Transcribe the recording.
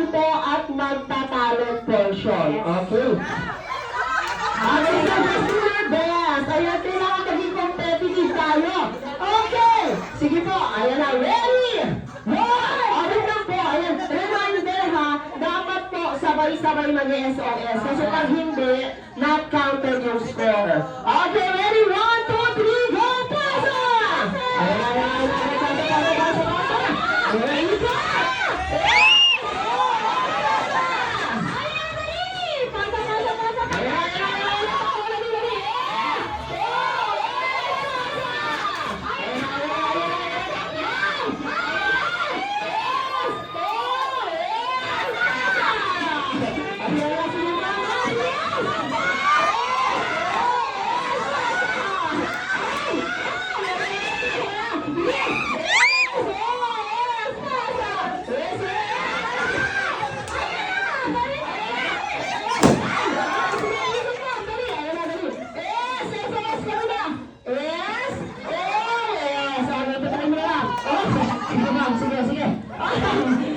naman po at magtatalent portion. Okay. Okay, so let's do your best. Ayan, kailangan maging competitive tayo. Okay. Sige po, ayan na. Ready? Go! Okay lang po. Ayan, reminder ha, dapat po sabay-sabay mag-SOS. Kasi pag hindi, not counted yung score. Okay, ready? 1, 2, 3, go! Pasa! Ayan, ayan, ayan. Pasa. Ready po! Sige, sige.